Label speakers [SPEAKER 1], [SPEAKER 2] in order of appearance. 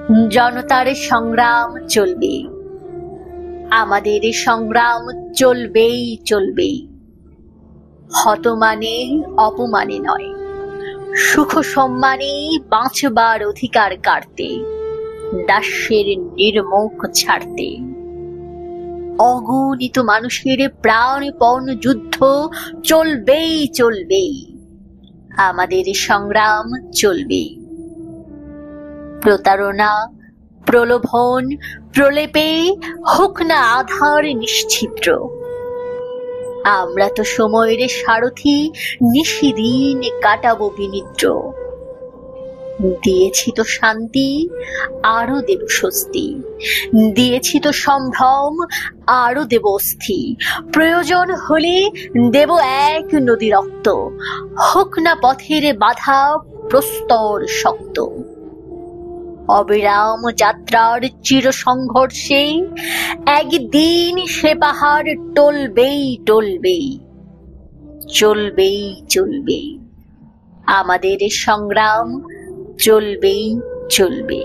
[SPEAKER 1] জনতার সংগ্রাম চলবে, আমাদের সংগ্রাম চলবেই চলবে। হত মানে অপমানে নয়, সুখ সম্মানে বাঁচবার অধিকার কাটতে, দাস্যের নির্মুখ ছাড়তে। অগণিত মানুষের প্রাণপণ যুদ্ধ চলবেই চলবে, আমাদের সংগ্রাম চলবে। প্রতারণা, প্রলোভন, প্রলেপে হোক না আধার নিশ্ছিদ্র, আমরা তো সময়ের সারথি, নিশিদিন কাটাবো বিনিদ্র। দিয়েছি তো শান্তি, আরো দেব স্বস্তি, দিয়েছি তো সম্ভ্রম, আরো দেব অস্থি। প্রয়োজন হলে দেব এক নদী রক্ত, হোক না পথের বাধা প্রস্তর শক্ত। অবিরাম যাত্রার চির সংঘর্ষে একদিন সে পাহাড় টলবেই টলবে, চলবেই চলবে, আমাদের সংগ্রাম চলবেই চলবে।